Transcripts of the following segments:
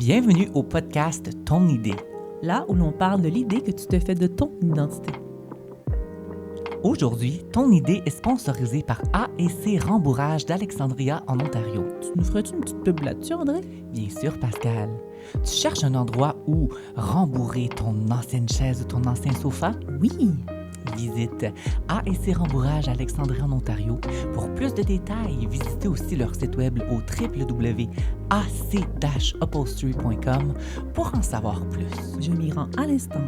Bienvenue au podcast Ton idée. Là où l'on parle de l'idée que tu te fais de ton identité. Aujourd'hui, Ton idée est sponsorisée par A&C Rembourrage d'Alexandria en Ontario. Tu nous ferais-tu une petite pub là-dessus, André? Bien sûr, Pascal. Tu cherches un endroit où rembourrer ton ancienne chaise ou ton ancien sofa? Oui! Visite A&C Rembourrage Alexandria en Ontario. Pour plus de détails, visitez aussi leur site web au www.ac-upholstery.com pour en savoir plus. Je m'y rends à l'instant.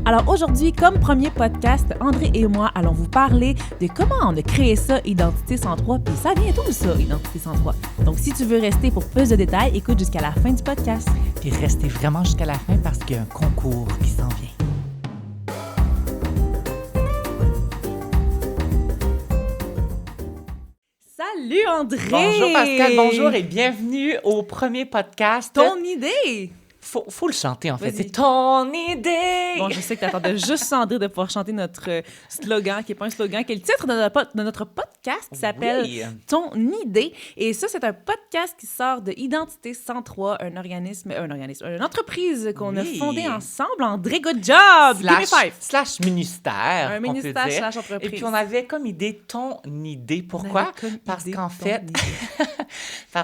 Alors aujourd'hui, comme premier podcast, André et moi allons vous parler de comment on a créé ça, Identité 103, puis ça vient d'où ça, Identité 103. Donc si tu veux rester pour plus de détails, écoute jusqu'à la fin du podcast. Puis restez vraiment jusqu'à la fin parce qu'il y a un concours qui s'en vient. Salut André! Bonjour Pascal, bonjour et bienvenue au premier podcast. Ton idée! Faut le chanter en fait, Vas-y. c'est ton idée! Bon, je sais que t'attendais juste André de pouvoir chanter notre slogan, qui n'est pas un slogan, qui est le titre de notre podcast, qui s'appelle Oui. Ton idée. Et ça, c'est un podcast qui sort de Identité 103, une entreprise qu'on a Oui. fondée ensemble. André, good job! Give me five! Slash ministère, Un on peut ministère dire. slash entreprise. Et puis on avait comme idée ton idée. Pourquoi? Parce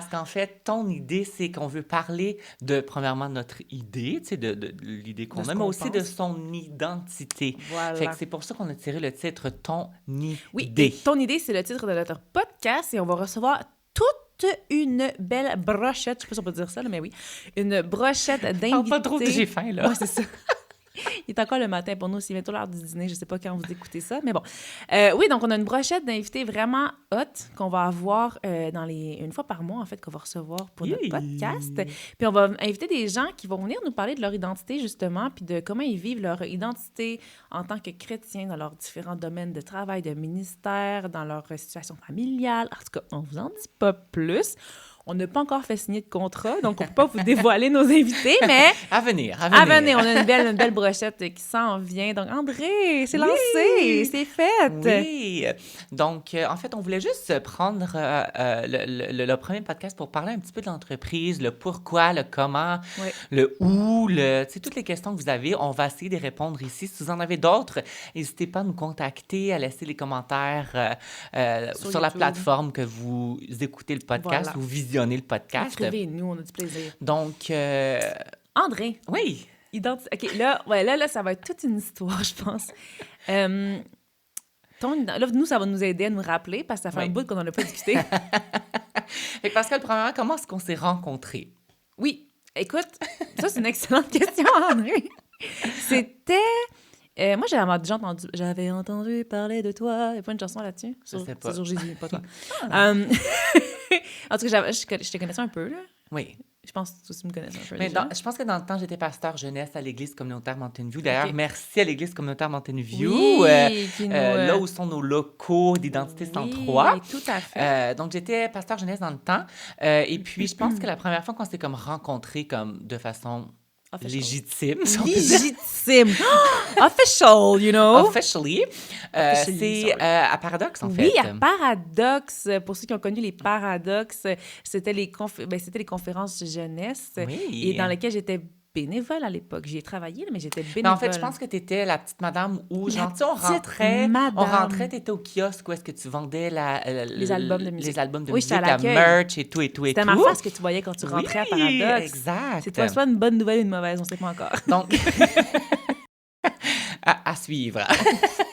qu'en fait, ton idée, c'est qu'on veut parler de, premièrement, notre idée, tu sais, de l'idée qu'on De ce a, mais qu'on aussi de pense. son identité. Voilà. Fait que c'est pour ça qu'on a tiré le titre Ton idée. Oui, et Ton idée, c'est le titre de notre podcast et on va recevoir toute une belle brochette, je sais pas si on peut dire ça, là, mais oui, une brochette d'invités. Parle pas trop, j'ai faim, là. Ouais, c'est ça. Il est encore le matin pour nous, c'est bientôt l'heure du dîner, je sais pas quand vous écoutez ça, mais bon. Oui, donc on a une brochette d'invités vraiment hot qu'on va avoir une fois par mois, en fait, qu'on va recevoir pour notre podcast. Puis on va inviter des gens qui vont venir nous parler de leur identité, justement, puis de comment ils vivent leur identité en tant que chrétiens dans leurs différents domaines de travail, de ministère, dans leur situation familiale. En tout cas, on vous en dit pas plus. On n'a pas encore fait signer de contrat, donc on ne peut pas vous dévoiler nos invités, mais À venir. on a une belle brochette qui s'en vient. Donc, André, c'est lancé, c'est fait. Oui. Donc, en fait, on voulait juste prendre le premier podcast pour parler un petit peu de l'entreprise, le pourquoi, le comment, Oui. le où, tu sais, toutes les questions que vous avez. On va essayer de répondre ici. Si vous en avez d'autres, n'hésitez pas à nous contacter, à laisser les commentaires sur la YouTube. plateforme que vous écoutez le podcast Voilà. ou visionnez le podcast. Écrivez-nous, on a du plaisir. Donc, André, oui. OK, là, ça va être toute une histoire, je pense. Là, nous, ça va nous aider à nous rappeler parce que ça fait Oui. un bout qu'on n'en a pas discuté. Fait que Pascal, premièrement, comment est-ce qu'on s'est rencontrés? Oui, écoute, ça, c'est une excellente question, André. C'était... moi, j'avais entendu parler de toi. Il n'y a pas une chanson là-dessus? Je sais pas. C'est sur Jésus, pas toi. En tout cas, je te connaissais un peu, là. Oui. Je pense que tu aussi me connaissais un peu. Mais déjà. je pense que dans le temps, j'étais pasteur jeunesse à l'Église communautaire Mountain View. D'ailleurs, Ok. merci à l'Église communautaire Mountain View, Oui, qui nous, là où sont nos locaux d'Identité 103. Oui, tout à fait. Donc, j'étais pasteur jeunesse dans le temps. Et puis, je pense que la première fois qu'on s'est comme rencontrés comme de façon légitime, si on peut dire, Légitime. Official, you know. officially, Officially, c'est sorry. à Paradoxe, en fait. Oui, à Paradoxe. Pour ceux qui ont connu les Paradoxes, c'était les conférences jeunesse Oui. et dans lesquelles j'étais bénévole à l'époque. J'y ai travaillé, mais j'étais bénévole. Mais en fait, je pense que tu étais la petite madame où, La genre, tu sais, on petite rentrait, tu étais au kiosque où est-ce que tu vendais Les albums de musique. les albums de Oui, musique, j'étais à la l'accueil. merch et tout. C'était ma face que tu voyais quand tu rentrais à Paradoxe. Exact. C'est soit une bonne nouvelle ou une mauvaise, on ne sait pas encore. Donc, à suivre.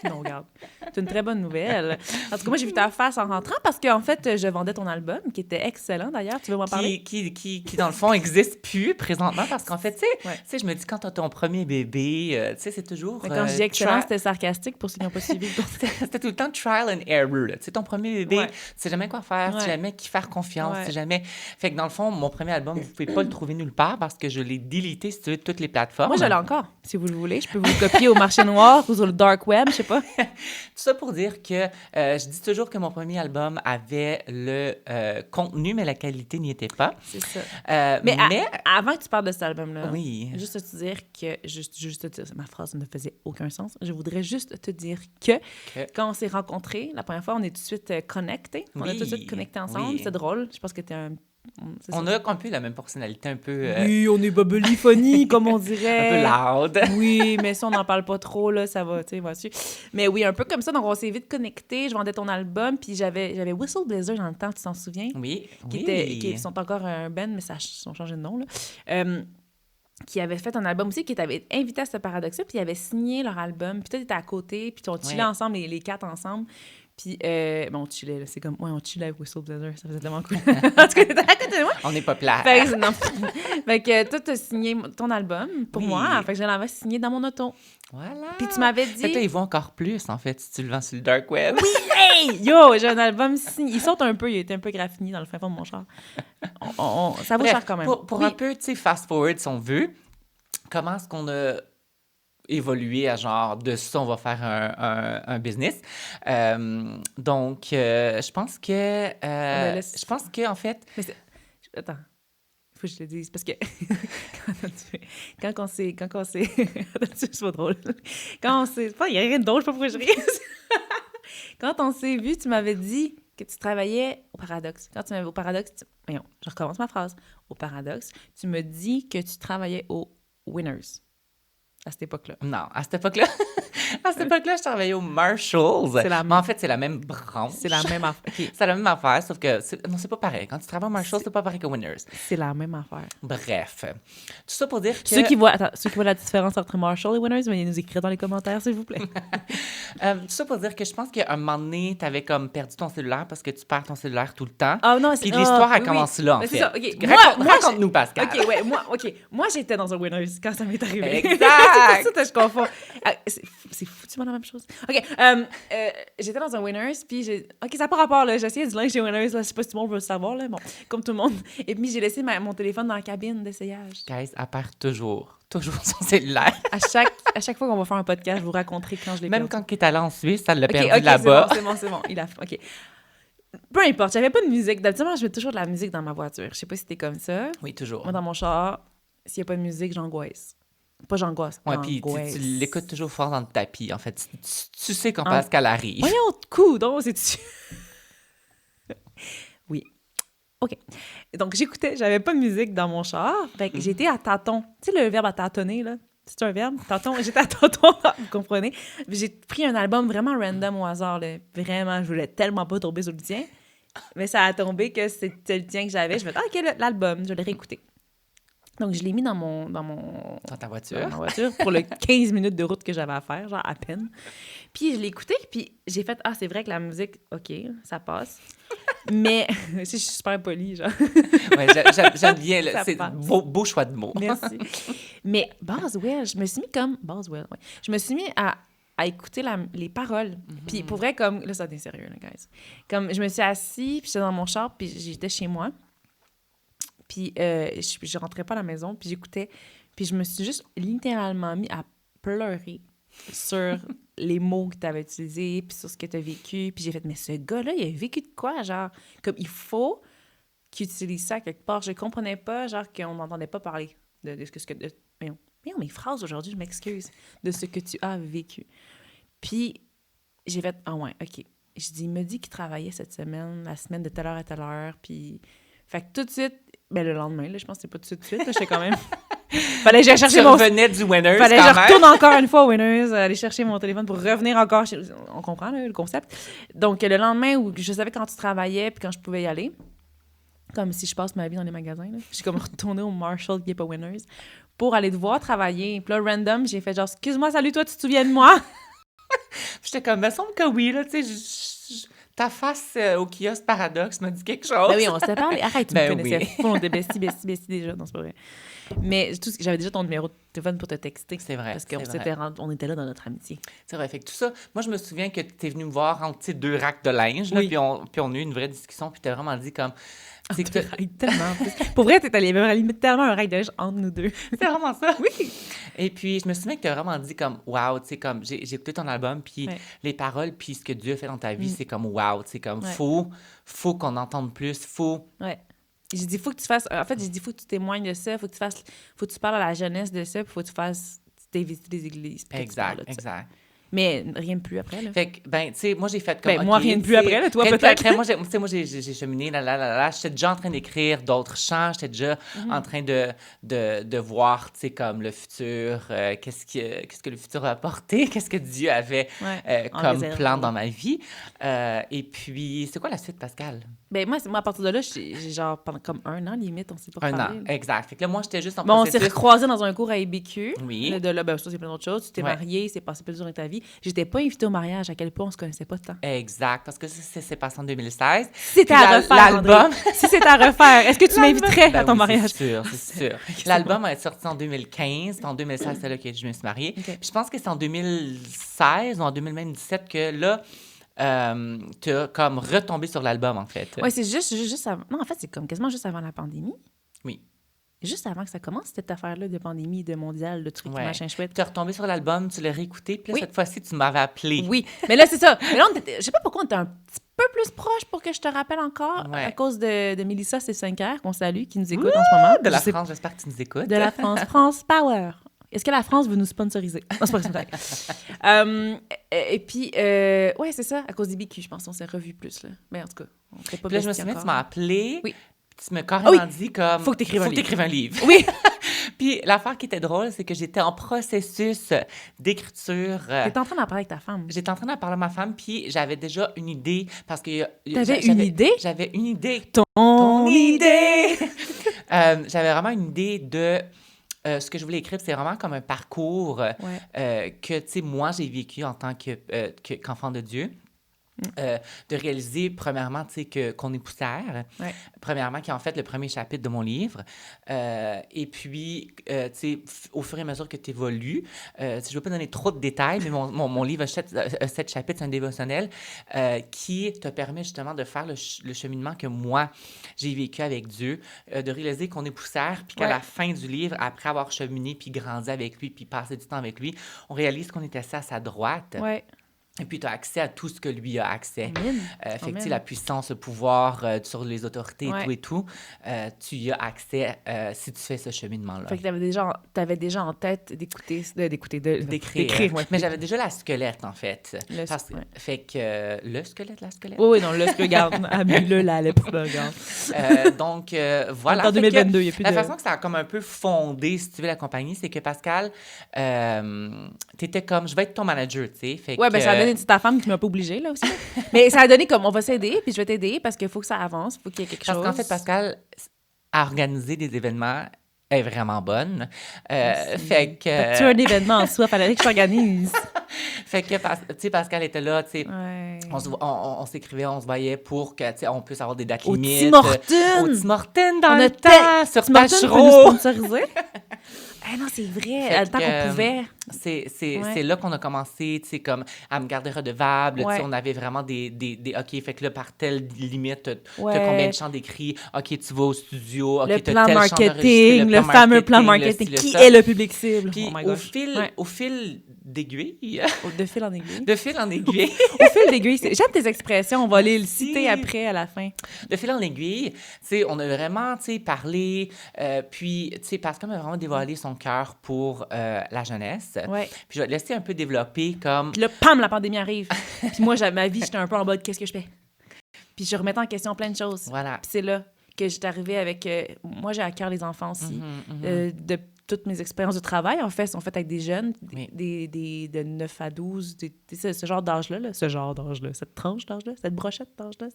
Non, regarde. C'est une très bonne nouvelle. En tout cas, moi, j'ai vu ta face en rentrant parce qu'en fait, je vendais ton album, qui était excellent d'ailleurs. Tu veux m'en parler? Qui, dans le fond, n'existe plus présentement parce qu'en fait, tu Ouais. sais, je me dis, quand tu as ton premier bébé, tu sais, c'est toujours... Mais quand je dis excellent, c'était sarcastique pour ceux qui n'ont pas suivi. C'était tout le temps trial and error. Tu sais, ton premier bébé, Ouais. tu sais jamais quoi faire, tu sais Ouais. jamais qui faire confiance, Ouais. tu sais jamais... Fait que dans le fond, mon premier album, vous pouvez pas le trouver nulle part parce que je l'ai délité sur toutes les plateformes. Moi, je l'ai encore, si vous le voulez. Je peux vous le copier au marché noir noir ou sur le dark web, je sais pas. Tout ça pour dire que je dis toujours que mon premier album avait le contenu, mais la qualité n'y était pas. C'est ça. Mais Avant que tu parles de cet album-là, oui. juste te dire que, juste te dire, ma phrase ne faisait aucun sens, je voudrais juste te dire que quand on s'est rencontrés, la première fois, on est tout de suite connectés. On a tout de suite connectés ensemble. Oui. C'est drôle. Je pense que t'es un... On a un peu la même personnalité, un peu... Oui, on est bubbly funny, comme on dirait. Un peu loud. Oui, mais ça, on n'en parle pas trop, là, ça va, tu sais, vois-tu. Mais oui, un peu comme ça, donc on s'est vite connectés. Je vendais ton album, puis j'avais Whistle Blazer dans le temps, tu t'en souviens? Oui, Qui sont encore un band, mais ils ont changé de nom, là. Qui avait fait un album aussi, qui t'avait invité à ce paradoxe, puis ils avaient signé leur album, puis toi, t'étais à côté, puis on chillait ensemble, les quatre ensemble. Puis, on chillait, là. C'est comme, on chillait avec Whistle Blazer. Ça faisait tellement cool. En tout cas, t'étais à côté de moi. On n'est pas plat. Fait que toi, t'as signé ton album pour moi. Fait que je l'avais signé dans mon auto. Voilà. Puis tu m'avais dit... Fait que là, ils voient encore plus, en fait, si tu le vends sur le dark web. Oui, hey! Yo, j'ai un album signé. Il saute un peu, il était un peu graffiné dans le fin fond de mon char. Ça vaut cher quand même. Pour un peu, tu sais, fast-forward, si on veut, comment est-ce qu'on a évoluer à genre de ça, on va faire un business. Donc, je pense que... je pense que en fait... Attends. Il faut que je te dise, parce que quand on s'est... c'est pas drôle. Quand on s'est... Il n'y a rien de drôle, je sais pas pourquoi je ris. Quand on s'est vu, tu m'avais dit que tu travaillais au Paradoxe. Quand tu m'avais au Paradoxe... Voyons, je recommence ma phrase. Au Paradoxe, tu me dis que tu travaillais au Winners. À cette époque-là. Non, à cette époque-là, je travaillais au Marshalls. Mais en fait, c'est la même branche. C'est la même affaire. Okay. C'est la même affaire, sauf que... Non, c'est pas pareil. Quand tu travailles au Marshalls, c'est pas pareil qu'au Winners. C'est la même affaire. Bref. Tout ça pour dire que... Ceux qui voient la différence entre Marshall et Winners, veuillez nous écrire dans les commentaires, s'il vous plaît. Tout ça pour dire que je pense qu'à un moment donné, t'avais comme perdu ton cellulaire parce que tu perds ton cellulaire tout le temps. Ah non, puis l'histoire a commencé là, en fait. C'est ça, OK. Raconte-nous, Pascal. Moi, j'étais dans un Winners quand ça m'est arrivé. Exact! C'est ça que je confonds. C'est foutument la même chose. OK. J'étais dans un Winners, puis OK, ça n'a pas rapport, là. J'ai essayé du linge chez Winners, là. Je sais pas si tout le monde veut le savoir, là. Bon, comme tout le monde. Et puis, j'ai laissé mon téléphone dans la cabine d'essayage. Guys, elle perd toujours son cellulaire. À chaque fois qu'on va faire un podcast, je vous raconterai quand je l'ai perdu. Même quand il est allé en Suisse, elle l'a perdu là-bas. C'est bon. OK. Peu importe, j'avais pas de musique. D'habitude, je mets toujours de la musique dans ma voiture. Je sais pas si t'es comme ça. Oui, toujours. Moi, dans mon char, s'il y a pas de musique, j'angoisse. Pas j'angoisse. Ouais, puis tu l'écoutes toujours fort dans le tapis, en fait. Tu sais quand Pascal arrive. Voyons, coup, donc, c'est-tu... Oui. OK. Donc, j'avais pas de musique dans mon char. Fait que j'étais à tâtons. Tu sais, le verbe à tâtonner, là? C'est un verbe? Tâton. J'étais à tâtons, vous comprenez? J'ai pris un album vraiment random au hasard, là. Vraiment, je voulais tellement pas tomber sur le tien. Mais ça a tombé que c'était le tien que j'avais. Je me suis dit, OK, l'album, je l'ai réécouté. Donc, je l'ai mis dans ta voiture. Dans ma voiture pour le 15 minutes de route que j'avais à faire, genre à peine. Puis, je l'ai écouté, puis j'ai fait « Ah, c'est vrai que la musique, OK, ça passe. » Mais, je suis super polie, genre. Ouais, j'aime bien. C'est beau choix de mots. Merci. Mais Boswell, je me suis mis comme... Boswell, ouais. Je me suis mis à écouter les paroles. Puis, pour vrai, comme... Là, ça devient sérieux, là, guys. Comme, je me suis assise, puis j'étais dans mon char, puis j'étais chez moi. Puis je rentrais pas à la maison, puis j'écoutais. Puis je me suis juste littéralement mis à pleurer sur les mots que tu avais utilisés, puis sur ce que tu as vécu. Puis j'ai fait, mais ce gars-là, il a vécu de quoi? Genre, comme il faut qu'il utilise ça quelque part. Je comprenais pas, genre, qu'on n'entendait pas parler de ce que... Voyons, mes phrases aujourd'hui, je m'excuse, de ce que tu as vécu. Puis j'ai fait, ah ouais, OK. Je dis, il me dit qu'il travaillait cette semaine, la semaine de telle heure à telle heure, puis... Fait que tout de suite, le lendemain, là, je pense que c'est pas tout de suite, là, j'étais quand même... Fallait que j'aille chercher tu revenais du Winners, Fallait que je retourne encore une fois au Winners, aller chercher mon téléphone pour revenir encore chez... On comprend, là, le concept. Donc, le lendemain, où je savais quand tu travaillais puis quand je pouvais y aller, comme si je passe ma vie dans les magasins, là, j'ai comme retourné au Marshall qui est pas Winners pour aller te voir travailler. Puis là, random, j'ai fait genre, excuse-moi, salut, toi, tu te souviens de moi? J'étais comme, me semble que oui, là, tu sais, ta face au kiosque Paradoxe m'a dit quelque chose. Ben oui, on s'était parlé. Arrête, tu me connaissais. Oui. On était bestie déjà. Non, c'est pas vrai. Mais j'avais déjà ton numéro de téléphone pour te texter. C'est vrai, Parce c'est vrai. on était là dans notre amitié. C'est vrai. Fait que tout ça, moi, je me souviens que tu es venu me voir entre, tu sais, deux racks de linge, là, Oui. puis on a eu une vraie discussion, puis tu as vraiment dit comme, tu sais, que Tellement. Pour vrai, t'es allé à la limite tellement un règle de linge entre nous deux. c'est vraiment ça. Oui. Et puis, je me souviens que tu as vraiment dit comme, wow, tu sais, comme, j'ai écouté ton album, puis Ouais. les paroles, puis ce que Dieu a fait dans ta vie, Mm. c'est comme, wow, tu sais, comme, Ouais. faut qu'on entende plus, faut. Ouais. J'ai dit, faut que tu fasses. En fait, j'ai dit, faut que tu témoignes de ça, faut que tu parles à la jeunesse de ça, puis faut que tu fasses. Tu visites des églises. Puis que tu parles de ça. Exact. Mais rien de plus après, là. Fait que, ben, tu sais, moi, j'ai fait comme. Ben, moi, OK, rien de tu plus sais, après, là, toi, rien de plus peut-être. après, moi, tu sais, moi, j'ai cheminé, là. J'étais déjà en train d'écrire d'autres chants. J'étais déjà en train de voir, tu sais, comme le futur, qu'est-ce que le futur a apporté, qu'est-ce que Dieu avait Ouais, en comme réserve, plan oui. dans ma vie. Et puis, c'est quoi la suite, Pascal? Ben, moi, à partir de là, j'ai genre, pendant comme un an, limite, on s'est pas Un an, parlé. exact. Fait que là, moi, j'étais juste en Bon, on s'est processus. recroisés dans un cours à IBQ. Oui. Là, de là, ben, ça, c'est plein d'autres choses. Tu t'es Ouais. marié, c'est passé plus dur dans ta vie. J'étais pas invitée au mariage, à quel point on se connaissait pas tant. Exact, parce que ça c'est passé en 2016. Si c'était Puis à refaire, l'album. André, si c'était à refaire, est-ce que tu m'inviterais Ben à ton oui, mariage? c'est sûr, c'est sûr. L'album a été sorti en 2015, puis en 2016, c'est là que je me suis mariée. OK. Puis je pense que c'est en 2016 ou en 2017 que là, tu as comme retombé sur l'album, en fait. Ouais, c'est juste avant. Non, en fait, c'est comme quasiment juste avant la pandémie. Oui. Juste avant que ça commence, cette affaire-là de pandémie, de mondial, de trucs, Ouais. machin chouette. Tu es retombé sur l'album, tu l'as réécouté, puis là, Oui. cette fois-ci, tu m'avais appelé. Oui, mais là, c'est ça. Mais là, je sais pas pourquoi on était un petit peu plus proche pour que je te rappelle encore, Ouais. à cause de Mélissa C5R, qu'on salue, qui nous écoute en ce moment. De la Je sais- France, j'espère que tu nous écoutes. De la France. France Power. Est-ce que la France veut nous sponsoriser? Non, c'est pas ça. Et puis, ouais, c'est ça, à cause d'IBQ, je pense, on s'est revus plus, là. Mais en tout cas, on fait pas Puis là, je me besties souviens, tu encore. m'as appelé, Oui. puis tu m'as carrément Ah oui. dit comme... Faut que t'écrives un livre. Oui! Puis l'affaire qui était drôle, c'est que j'étais en processus d'écriture. T'es en train d'en parler avec ta femme. J'étais en train d'en parler à ma femme, puis j'avais déjà une idée, parce que... T'avais une idée? J'avais une idée. Ton idée! J'avais vraiment une idée de... ce que je voulais écrire, c'est vraiment comme un parcours que, tu sais, moi, j'ai vécu en tant qu'enfant de Dieu. De réaliser, premièrement, tu sais, qu'on est poussière. Ouais. Premièrement, qui est en fait le premier chapitre de mon livre. Et puis, tu sais, au fur et à mesure que tu évolues, je ne veux pas donner trop de détails, mais mon livre a 7 chapitres, c'est un dévotionnel qui te permet justement de faire le cheminement que moi, j'ai vécu avec Dieu, de réaliser qu'on est poussière, puis qu'à la fin du livre, après avoir cheminé, puis grandi avec lui, puis passé du temps avec lui, on réalise qu'on est assis à sa droite. Ouais. Et puis, tu as accès à tout ce que lui a accès. Amen. Fait que, tu sais, Amen. la puissance, le pouvoir sur les autorités Ouais. et tout, tu y as accès si tu fais ce cheminement-là. Fait que t'avais déjà en tête d'écouter, D'écrire. ouais. Mais j'avais déjà la squelette, en fait. Le- ouais. Fait que le squelette, la squelette. Oui, non, là, ce que regarde, abus-le, la lettre, regarde. Donc, voilà. En Fait que 2022, il n'y a plus la de... façon que ça a comme un peu fondé, si tu veux, la compagnie, c'est que Pascal, t'étais comme, je vais être ton manager, tu sais. Fait Ouais, ben que, ça a donné c'est ta femme qui m'a pas obligée, là aussi. Mais ça a donné comme, on va s'aider, puis je vais t'aider, parce qu'il faut que ça avance, il faut qu'il y ait quelque chose. Parce qu'en fait, Pascal, à organiser des événements, est vraiment bonne. Fait que... Tu as un événement en soi, fallait que je t'organise. Fait que, tu sais, Pascal était là, tu sais, Ouais. on s'écrivait, on se voyait pour que, tu sais, on puisse avoir des dates Au limites. Tim Hortons! Au Tim Hortons dans On le a temps, sur Tim Hortons peut nous Tachereau. sponsoriser? Ah non, c'est vrai, Fait le temps que, qu'on pouvait. C'est là qu'on a commencé, tu sais, comme à me garder redevable. Tu sais, Ouais. on avait vraiment des OK, fait que là, par telle limite, t'as Ouais. combien de chants d'écrit? OK, tu vas au studio. OK, Le t'as plan tel chant marketing, d'enregistré, le fameux plan le marketing. ci, le Qui ça. est le public cible? Puis Oh my au gosh. Ouais. fil d'aiguille, De fil en aiguille. de fil en aiguille, Au fil d'aiguille. J'aime tes expressions, on va les le Merci. citer après, à la fin. de fil en aiguille, tu sais, on a vraiment, tu sais, parlé, puis, tu sais, Pascal m'a vraiment dévoilé son cœur pour la jeunesse. Ouais. Puis je vais te laisser un peu développer comme... Puis là, pam, la pandémie arrive. Puis moi, ma vie, j'étais un peu en mode, qu'est-ce que je fais? Puis je remettais en question plein de choses. Voilà. Puis c'est là que j'étais arrivée avec... moi, j'ai à cœur les enfants aussi. Mhm. De toutes mes expériences de travail, en fait, sont faites avec des jeunes, Oui. de 9 à 12, ce genre d'âge-là, cette tranche d'âge-là, cette brochette d'âge-là.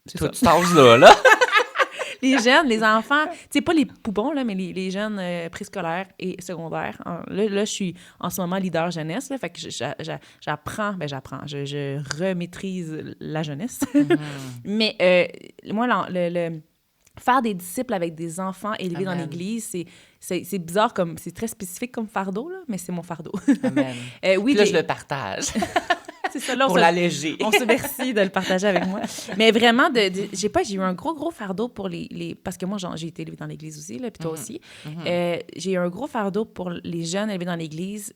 C'est Toi, ça. tu t'oses là. Les jeunes, les enfants, tu sais, pas les poupons, là, mais les jeunes préscolaires et secondaires. Là, je suis en ce moment leader jeunesse, là, fait que j'apprends, je remaîtrise la jeunesse. Mais moi, le faire des disciples avec des enfants élevés dans Amen. l'Église, c'est bizarre, comme c'est très spécifique comme fardeau, là, mais c'est mon fardeau. Amen. Oui, Puis là, je le partage c'est ça, là, pour l'alléger. on se remercie de le partager avec moi. Mais vraiment, j'ai eu un gros fardeau pour parce que moi, j'ai été élevée dans l'Église aussi, là, puis toi aussi. J'ai eu un gros fardeau pour les jeunes élevés dans l'Église,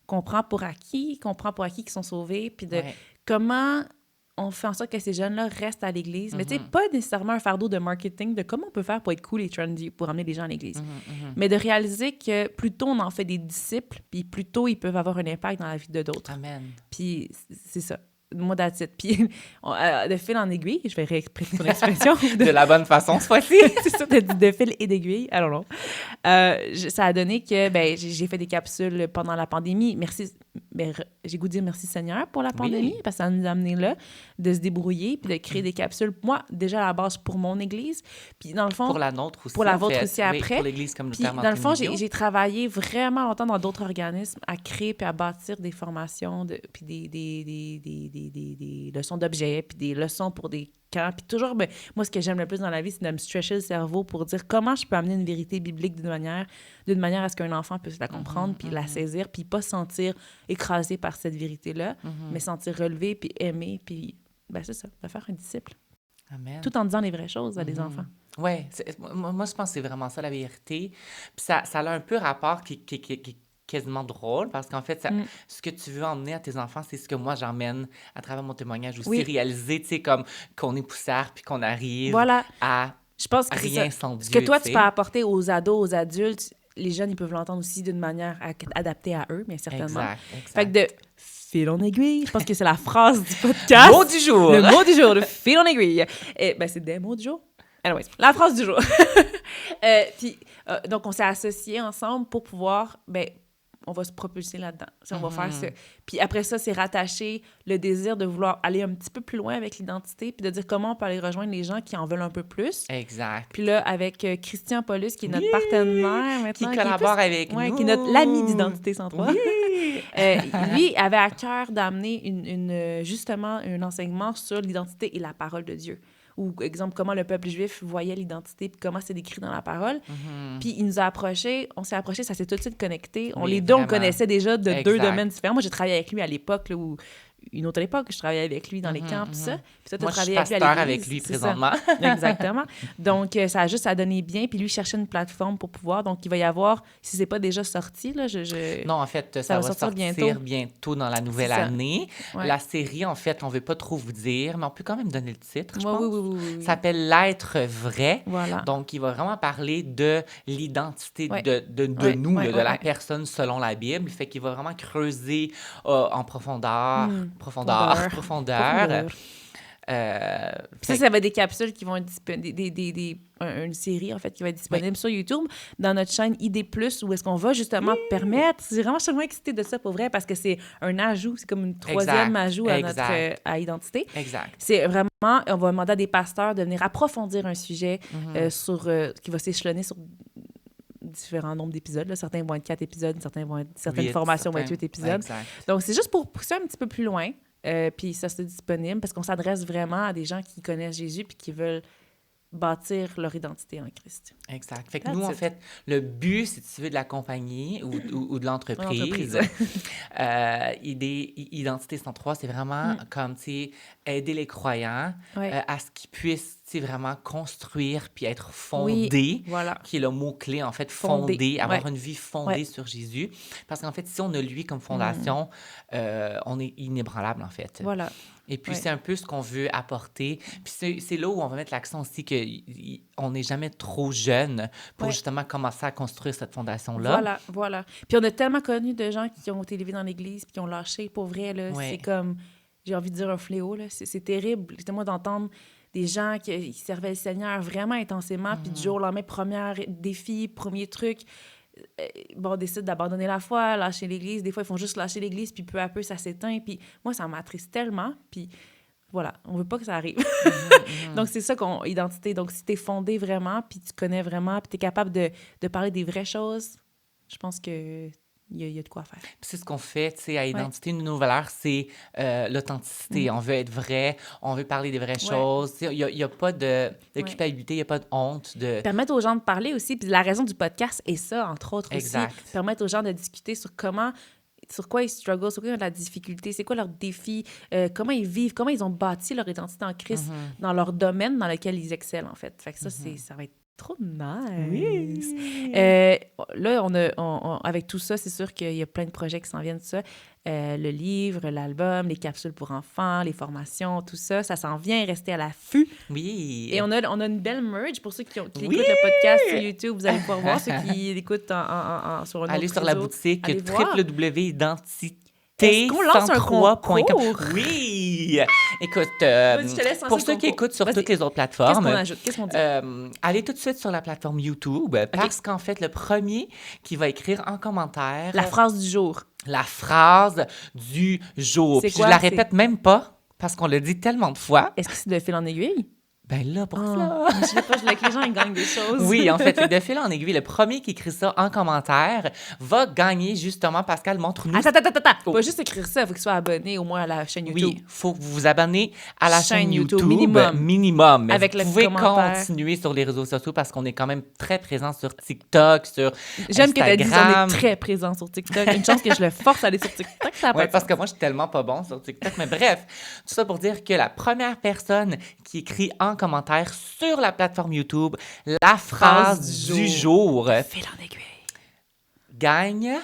qu'on prend pour acquis qui sont sauvés, puis de comment on fait en sorte que ces jeunes-là restent à l'Église. Mais tu sais, pas nécessairement un fardeau de marketing, de comment on peut faire pour être cool et trendy, pour amener les gens à l'Église. Mais de réaliser que plus tôt on en fait des disciples, puis plus tôt ils peuvent avoir un impact dans la vie de d'autres. Amen. Puis c'est ça. Moi, that's it. Puis de fil en aiguille, je vais réexpliquer ton expression. De la bonne façon, cette fois-ci. C'est ça, t'as dit de fil et d'aiguille. I don't know. Ça a donné que j'ai fait des capsules pendant la pandémie. Merci, j'ai goût de dire merci Seigneur pour la pandémie, parce que ça nous a amené là de se débrouiller puis de créer des capsules. Moi, déjà à la base pour mon église. Puis dans le fond... Pour la nôtre aussi. Pour la vôtre aussi après. Pour l'église communautaire. Puis dans le fond, j'ai travaillé vraiment longtemps dans d'autres organismes à créer puis à bâtir des formations, puis des leçons d'objets, puis des leçons pour des camps. Puis toujours, moi, ce que j'aime le plus dans la vie, c'est de me stretcher le cerveau pour dire comment je peux amener une vérité biblique d'une manière à ce qu'un enfant puisse la comprendre, puis la saisir, puis pas se sentir écrasé par cette vérité-là, mais sentir relevé, puis aimer, puis c'est ça, de faire un disciple. Amen. Tout en disant les vraies choses à des enfants. Oui, moi, je pense que c'est vraiment ça, la vérité. Puis ça a un peu rapport qui quasiment drôle, parce qu'en fait, ce que tu veux emmener à tes enfants, c'est ce que moi, j'emmène à travers mon témoignage aussi. Réaliser, tu sais, comme qu'on est poussière, puis qu'on arrive à je pense que rien sans Dieu. Ce que toi, tu peux apporter aux ados, aux adultes, les jeunes, ils peuvent l'entendre aussi d'une manière adaptée à eux, mais certainement. Exact. Fait que de fil en aiguille, je pense que c'est la phrase du podcast. Mot du jour! Le mot du jour, de fil en aiguille. C'est des mots du jour. Anyways, la phrase du jour. Puis, donc, on s'est associés ensemble pour pouvoir... on va se propulser là-dedans. On va faire ça. Puis après ça, c'est rattacher le désir de vouloir aller un petit peu plus loin avec l'identité, puis de dire comment on peut aller rejoindre les gens qui en veulent un peu plus. Exact. Puis là, avec Christian Paulus, qui est notre partenaire maintenant. Qui collabore avec nous. Qui est l'ami d'Identité 103. Lui avait à cœur d'amener justement un enseignement sur l'identité et la parole de Dieu. Ou, exemple, comment le peuple juif voyait l'identité, puis comment c'est décrit dans la parole. Puis il nous a approchés, on s'est approchés, ça s'est tout de suite connecté. Les deux, on le connaissait déjà de deux domaines différents. Moi, j'ai travaillé avec lui à l'époque, là, où une autre époque, je travaillais avec lui dans les camps, puis ça. Puis toi, tu as travaillé avec lui à l'église. Avec lui présentement. Exactement. Donc, ça a juste à donner bien. Puis lui, cherchait une plateforme pour pouvoir. Donc, il va y avoir, si c'est pas déjà sorti, là, Non, en fait, ça va sortir bientôt dans la nouvelle année. Ouais. La série, en fait, on veut pas trop vous dire, mais on peut quand même donner le titre, je pense. Oui. Ça s'appelle L'être vrai. Voilà. Donc, il va vraiment parler de l'identité de nous, de la personne selon la Bible. Fait qu'il va vraiment creuser en profondeur. Ça va être des capsules qui vont être disponibles, une série, en fait, qui va être disponible sur YouTube, dans notre chaîne ID+, où est-ce qu'on va justement permettre... C'est vraiment, je suis vraiment excitée de ça, pour vrai, parce que c'est un ajout, c'est comme une troisième ajout à notre à Identité. Exact. C'est vraiment... On va demander à des pasteurs de venir approfondir un sujet qui va s'échelonner sur différents nombres d'épisodes. Là. Certains vont être 4 épisodes, certaines formations vont être 8 épisodes. Exact. Donc, c'est juste pour pousser un petit peu plus loin. Puis ça, c'est disponible parce qu'on s'adresse vraiment à des gens qui connaissent Jésus puis qui veulent bâtir leur identité en Christ. Exact. Fait que nous, en fait, le but, si tu veux, de la compagnie ou de l'entreprise, Identité 103, c'est vraiment comme, tu sais, aider les croyants à ce qu'ils puissent, tu sais, vraiment construire puis être fondés, qui est le mot-clé, en fait, fondé, avoir une vie fondée sur Jésus. Parce qu'en fait, si on a lui comme fondation, on est inébranlable, en fait. Voilà. Et puis, c'est un peu ce qu'on veut apporter. Puis, c'est là où on va mettre l'accent aussi qu'on n'est jamais trop jeune pour justement commencer à construire cette fondation-là. Voilà. Puis, on a tellement connu de gens qui ont été élevés dans l'Église puis qui ont lâché. Pour vrai, là, c'est comme, j'ai envie de dire un fléau, là. C'est terrible. C'était moi d'entendre des gens qui servaient le Seigneur vraiment intensément, puis du jour au lendemain, premier défi, premier truc... décident d'abandonner la foi, lâcher l'Église. Des fois, ils font juste lâcher l'Église, puis peu à peu, ça s'éteint. Puis moi, ça m'attriste tellement. Puis voilà, on veut pas que ça arrive. Donc, c'est ça qu'on... Identité. Donc, si t'es fondé vraiment, puis tu connais vraiment, puis t'es capable de parler des vraies choses, je pense que il y a de quoi faire. Puis c'est ce qu'on fait, tu sais, à Ouais. Identité, une de nos valeurs, c'est l'authenticité. On veut être vrai, on veut parler des vraies choses. Tu sais, il y a pas de Ouais. culpabilité, il n'y a pas de honte. Permettre aux gens de parler aussi. Puis la raison du podcast est ça, entre autres Exact. aussi. Permettre aux gens de discuter sur quoi ils struggle, sur quoi ils ont de la difficulté, c'est quoi leurs défis, comment ils vivent, comment ils ont bâti leur identité en Christ dans leur domaine dans lequel ils excellent, en fait. Fait que ça, ça va être trop nice. Là, avec tout ça, c'est sûr qu'il y a plein de projets qui s'en viennent de ça. Le livre, l'album, les capsules pour enfants, les formations, tout ça, ça s'en vient rester à l'affût. Oui. Et on a une belle merge pour ceux qui écoutent le podcast sur YouTube. Vous allez pouvoir voir ceux qui l'écoutent sur un autre Allez sur la réseau. boutique Allez voir. www.identité. Est-ce qu'on lance un concours? Oui! Écoute, Vas-y, je te laisse lancer pour le ceux qui concours. écoutent sur Vas-y. toutes les autres Qu'est-ce plateformes, qu'on ajoute? Qu'est-ce qu'on dit? allez tout de suite sur la plateforme YouTube parce qu'en fait, le premier qui va écrire en commentaire La phrase du jour. la phrase du jour. C'est Puis quoi? je la répète même pas parce qu'on l'a dit tellement de fois. Est-ce que c'est de fil en aiguille? Ben là, pour Ah, ça. je sais pas, je voulais que les gens ils gagnent des choses. Oui, en fait, de fil en aiguille, le premier qui écrit ça en commentaire va gagner justement. Pascal, montre-nous. Attends. Oh. Pas juste écrire ça, il faut qu'il soit abonné au moins à la chaîne YouTube. Oui, il faut que vous vous abonnez à la chaîne YouTube minimum. Mais Avec vous le pouvez commentaire. continuer sur les réseaux sociaux parce qu'on est quand même très présent sur TikTok, sur J'aime que tu aies dit Instagram. on est très présent sur TikTok. Une chance que je le force à aller sur TikTok, ça a pas Oui, de parce sens. que moi, je suis tellement pas bon sur TikTok. Mais bref, tout ça pour dire que la première personne qui écrit en commentaire sur la plateforme YouTube la phrase du jour De fil en aiguille. gagne.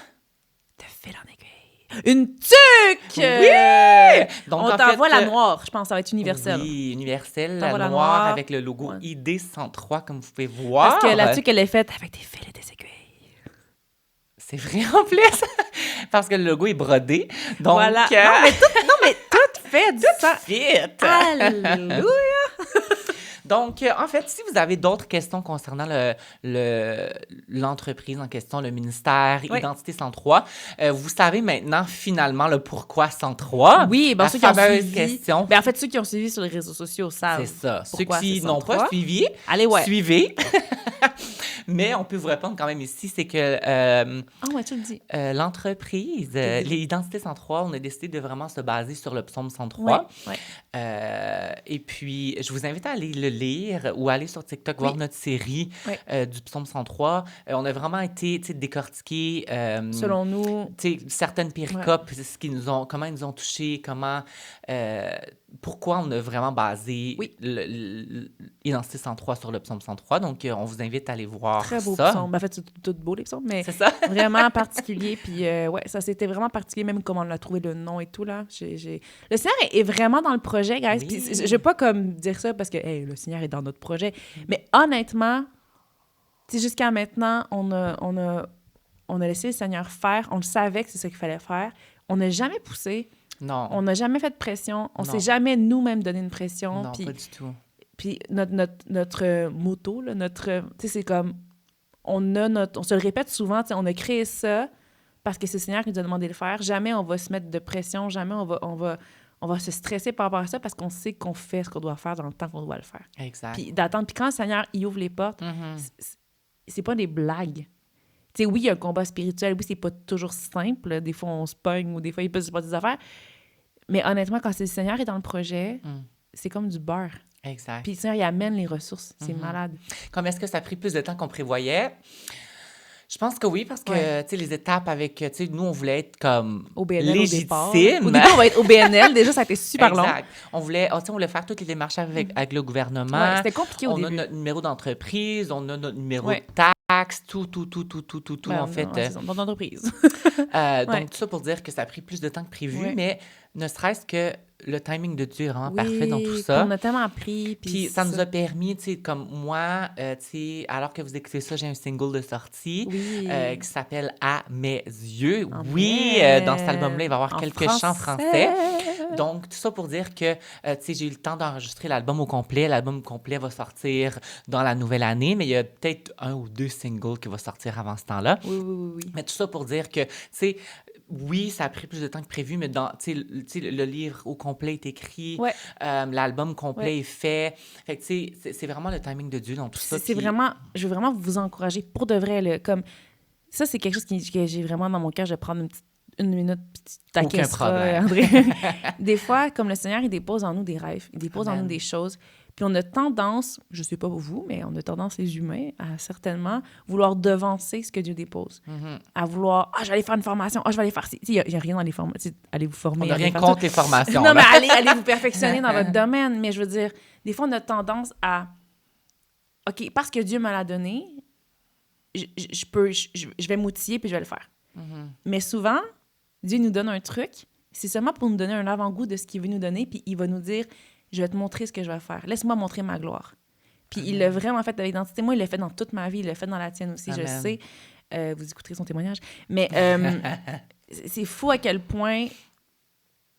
De fil en aiguille. Une tuque! Oui! Donc, On en t'envoie fait, la noire, je pense, ça va être universel. Oui, universelle, T'envoies la la noire noire. avec le logo ID 103, comme vous pouvez voir. Parce que la tuque, elle est faite avec des fils et des aiguilles. C'est vrai en plus, parce que le logo est brodé. Donc, Voilà. Non, mais tout fait du sens. fit. Alléluia! Donc, en fait, si vous avez d'autres questions concernant l'entreprise en question, le ministère, Oui. Identité 103, vous savez maintenant finalement le pourquoi 103. Oui, ben la ceux qui ont fameuse suivi. question. Ben, en fait, ceux qui ont suivi sur les réseaux sociaux savent. C'est ça. Ceux pourquoi qui c'est n'ont pas 103. suivi, Allez, ouais. suivez. Mais on peut vous répondre quand même ici, c'est que Ah, ouais, tu le dis. l'entreprise, Oui. les Identités 103, on a décidé de vraiment se baser sur le psaume 103. Ouais. Et puis, je vous invite à aller le lire ou aller sur TikTok voir notre série du psaume 103. On a vraiment été décortiquer Selon nous. certaines péricopes, comment ils nous ont touchés, pourquoi on a vraiment basé l'Identité 103 sur le psaume 103. Donc, on vous invite à aller voir Très beau ça. psaume. Ben, en fait, c'est tout beau, les psaumes, mais C'est ça? vraiment particulier. Puis, ouais, ça, c'était vraiment particulier, même comment on a trouvé le nom et tout, là. Le Seigneur est vraiment dans le projet, guys. Oui. Puis, je veux pas comme dire ça parce que, hey, le Seigneur est dans notre projet. Mais honnêtement, tu sais, jusqu'à maintenant, on a laissé le Seigneur faire. On le savait que c'est ça qu'il fallait faire. On n'a jamais poussé. Non. On n'a jamais fait de pression. On Non. s'est jamais nous-mêmes donné une pression. Non, Puis, pas du tout. puis notre moto, là, tu sais, c'est comme, on se le répète souvent, tu sais, on a créé ça parce que c'est le Seigneur qui nous a demandé de le faire. Jamais on va se mettre de pression, jamais on va se stresser par rapport à ça parce qu'on sait qu'on fait ce qu'on doit faire dans le temps qu'on doit le faire. Exact. Puis d'attendre, puis quand le Seigneur, il ouvre les portes, c'est pas des blagues. Tu sais, oui, il y a un combat spirituel, oui, c'est pas toujours simple, là. Des fois, on se pogne ou des fois, il peut se passer des affaires. Mais honnêtement, quand c'est le Seigneur qui est dans le projet, c'est comme du beurre. Exact. Puis le Seigneur, il amène les ressources. C'est malade. Comme est-ce que ça a pris plus de temps qu'on prévoyait? Je pense que oui, parce que, tu sais, les étapes avec, tu sais, nous, on voulait être comme Au BNL légitime. au départ. Au début, on va être au BNL. Déjà, ça a été super long. Exact. On voulait faire toutes les démarches avec le gouvernement. Ouais, c'était compliqué au on début. a notre numéro d'entreprise, on a notre numéro Ouais. de taxe, tout, Ouais, en fait. non, c'est ça, dans l'entreprise. Donc, tout ça pour dire que ça a pris plus de temps que prévu, Ouais. mais ne serait-ce que le timing de Dieu est vraiment parfait dans tout Oui, ça. on a tellement appris. Puis ça nous a permis, tu sais, comme moi, tu sais, alors que vous écoutez ça, j'ai un single de sortie Oui. qui s'appelle « À mes yeux ». Amen. Oui, dans cet album-là, il va y avoir En quelques chants français. français. Donc, tout ça pour dire que, tu sais, j'ai eu le temps d'enregistrer l'album au complet. L'album complet va sortir dans la nouvelle année, mais il y a peut-être 1 ou 2 singles qui vont sortir avant ce temps-là. Oui. Mais tout ça pour dire que, tu sais, oui, ça a pris plus de temps que prévu, mais tu sais, le livre au complet est écrit, Ouais. l'album complet Ouais. est fait. Fait que, tu sais, c'est vraiment le timing de Dieu dans tout ça. C'est puis- vraiment... Je veux vraiment vous encourager pour de vrai, là, comme... Ça, c'est quelque chose que j'ai vraiment dans mon cœur. Je vais prendre une minute, puis tu Aucun t'acquiesceras, problème. André. Des fois, comme le Seigneur, il dépose en nous des rêves, il dépose en Amen. nous des choses. Puis on a tendance, je sais pas vous, mais on a tendance, les humains, à certainement vouloir devancer ce que Dieu dépose. À vouloir, je vais aller faire une formation, je vais aller faire... Il n'y a rien dans les formations. Allez vous former. On n'a allez rien faire contre ça. les formations. Non, là. mais allez vous perfectionner dans votre domaine. Mais je veux dire, des fois, on a tendance à... OK, parce que Dieu me l'a donné, je vais m'outiller puis je vais le faire. Mais souvent, Dieu nous donne un truc, c'est seulement pour nous donner un avant-goût de ce qu'il veut nous donner, puis il va nous dire, je vais te montrer ce que je vais faire. Laisse-moi montrer ma gloire. Puis il l'a vraiment fait avec l'identité. Moi, il l'a fait dans toute ma vie, il l'a fait dans la tienne aussi, Amen. je sais. Vous écouterez son témoignage. Mais c'est fou à quel point,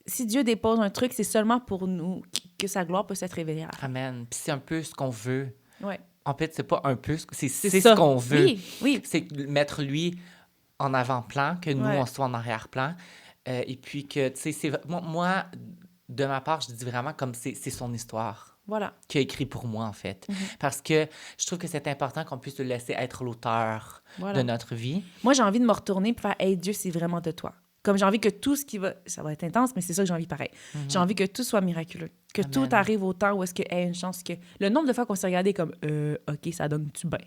si Dieu dépose un truc, c'est seulement pour nous que sa gloire peut s'être révélée à la fin. Amen. Puis c'est un peu ce qu'on veut. Ouais. En fait, c'est pas un peu, c'est ça. ce qu'on veut. Oui. C'est mettre lui en avant-plan, que nous, Ouais. on soit en arrière-plan. Et puis que, tu sais, moi, de ma part, je dis vraiment comme c'est son histoire Voilà. qu'il a écrit pour moi, en fait. Parce que je trouve que c'est important qu'on puisse le laisser être l'auteur Voilà. de notre vie. Moi, j'ai envie de me retourner et faire « Hey, Dieu, c'est vraiment de toi ». Comme j'ai envie que tout ce qui va... Ça va être intense, mais c'est ça que j'ai envie pareil. J'ai envie que tout soit miraculeux. Que Amen. tout arrive au temps où est-ce qu'il y a une chance que... Le nombre de fois qu'on s'est regardé comme « OK, ça donne-tu bien?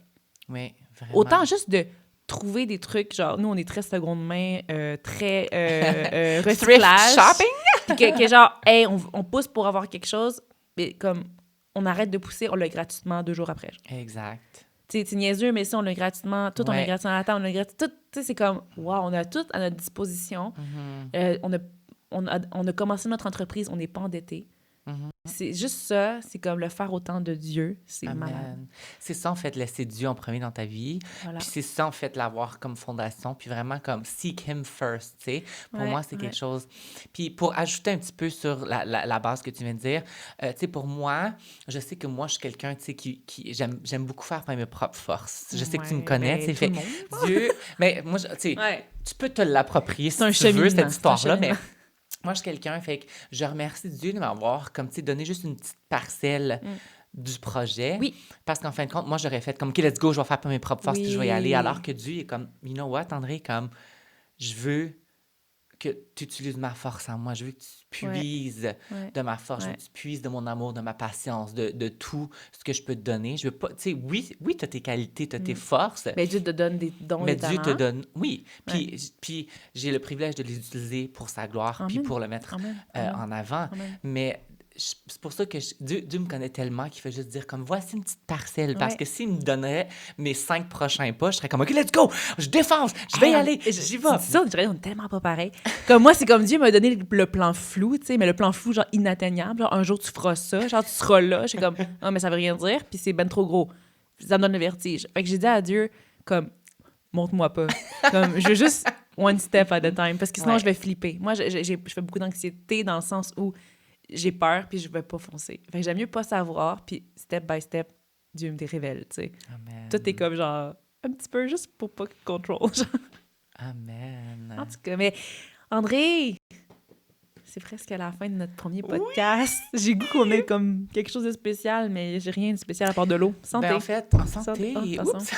Oui, » vraiment. Autant juste de trouver des trucs, genre, nous, on est très seconde main, très recyclage. Thrift shopping? Puis que genre, hey, on pousse pour avoir quelque chose, mais comme, on arrête de pousser, on l'a gratuitement 2 jours après. Exact. Tu sais, c'est niaiseux, mais si on l'a gratuitement, tout, on l'a Ouais. gratuitement à la table, on l'a gratuitement, tout, tu sais, c'est comme, wow, on a tout à notre disposition. On a commencé notre entreprise, on n'est pas endetté. C'est juste ça, c'est comme le faire au temps de Dieu, c'est malade. Amen. C'est ça, en fait, laisser Dieu en premier dans ta vie. Voilà. Puis c'est ça, en fait, l'avoir comme fondation. Puis vraiment comme seek him first, tu sais. Pour Ouais, moi, c'est ouais. quelque chose... Puis pour ajouter un petit peu sur la base que tu viens de dire, tu sais, pour moi, je sais que moi, je suis quelqu'un, tu sais, qui j'aime beaucoup faire par mes propres forces. Je sais que tu me Ouais, connais, ben, tu sais, tout fait... le monde. Dieu... Mais moi, tu sais, Ouais. tu peux te l'approprier si C'est un tu veux, cheminement, cette c'est un histoire-là, mais... cheminement. Moi, je suis quelqu'un, fait que je remercie Dieu de m'avoir, comme, tu sais, donné juste une petite parcelle du projet. Oui. Parce qu'en fin de compte, moi, j'aurais fait comme, OK, let's go, je vais faire par mes propres forces, puis je vais y aller. Oui. Alors que Dieu est comme, you know what, André, comme, je veux que tu utilises ma force en moi. Je veux que tu puises Ouais. de ma force. Je veux Ouais. que tu puises de mon amour, de ma patience, de tout ce que je peux te donner. Je veux pas, tu sais, oui, tu as tes qualités, tu as tes forces. Ben, Dieu te donne des dons Mais et Dieu te talents. donne, oui. Puis j'ai le privilège de les utiliser pour sa gloire, puis Amen. pour le mettre Amen. en avant. Amen. Mais c'est pour ça que Dieu me connaît tellement qu'il fait juste dire comme, voici une petite parcelle. Parce Ouais. que s'il me donnerait mes 5 prochains pas, je serais comme, OK, let's go! Je défonce! Je vais y aller! J'y vais! C'est ça, on dirait qu'on est tellement pas pareil. Comme moi, c'est comme Dieu m'a donné le plan flou, tu sais, mais le plan flou, genre inatteignable. Genre, un jour, tu feras ça, genre, tu seras là. Je suis comme, non, mais ça veut rien dire, puis c'est ben trop gros. Ça me donne le vertige. Fait que j'ai dit à Dieu, comme, montre-moi pas. Comme, je veux juste one step at a time, parce que sinon, Ouais. je vais flipper. Moi, je fais beaucoup d'anxiété dans le sens où j'ai peur, puis je vais pas foncer. Fait que j'aime mieux pas savoir, puis step by step, Dieu me les révèle, tu sais. Amen. Tout est comme genre, un petit peu juste pour pas qu'il contrôle. Amen. En tout cas, mais André, c'est presque à la fin de notre premier podcast. J'ai goût qu'on ait comme quelque chose de spécial, mais j'ai rien de spécial à part de l'eau. Santé. Ben, en fait, en santé. Ah, Oups. passons.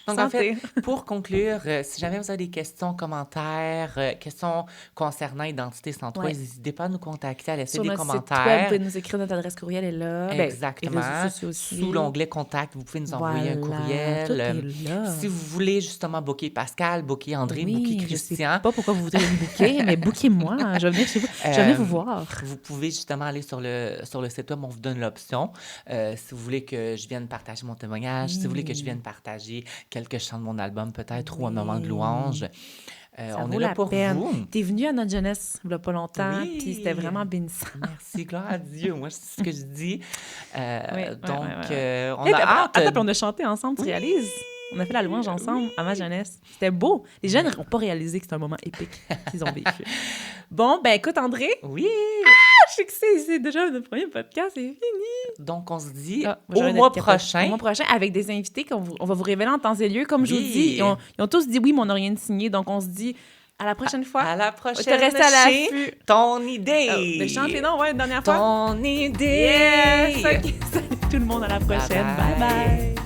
Donc, en Santé. fait, pour conclure, si jamais vous avez des questions, commentaires, questions concernant Identité sans toi, Ouais. n'hésitez pas à nous contacter, à laisser Sur des notre site web, vous commentaires. pouvez nous écrire, notre adresse courriel est là. Ben, Exactement. les réseaux sociaux aussi. Sous l'onglet Contact, vous pouvez nous envoyer un Voilà, courriel. tout est là. Si vous voulez justement booker Pascal, booker André, booker je sais Christian, pas pourquoi vous voudriez me booker, mais bookez-moi. Je vais venir chez vous. Je vais venir vous voir. vous pouvez justement aller sur le site web, on vous donne l'option. Si vous voulez que je vienne partager mon témoignage, si vous voulez que je vienne partager quelques chants de mon album peut-être ou un moment de louange, Ça on vaut est là la pour peine. vous. T'es venu à notre jeunesse il y a pas longtemps, Oui. puis c'était vraiment bénissant. Merci, gloire à Dieu. Moi, c'est ce que je dis. Donc, ouais. on Eh a ben, hâte. attends, puis on a chanté ensemble, tu réalises? On a fait la louange ensemble à ma jeunesse. C'était beau. Les jeunes n'ont pas réalisé que c'était un moment épique qu'ils ont vécu. Bon, ben écoute, André, Oui. je sais que c'est déjà notre premier podcast, c'est fini. Donc, on se dit Ah, au j'aurais mois d'être capable. prochain. Au mois prochain, avec des invités on va vous révéler en temps et lieu. Comme je vous Oui. dis, ils ont tous dit oui, mais on n'a rien de signé. Donc, on se dit à la prochaine fois. À la Te prochaine. rester à chez l'affût. Ton idée. Mais chante les noms, ouais, une dernière fois. Ton idée. Yes! Ok, salut tout le monde, à la prochaine. Bye Bye bye. bye.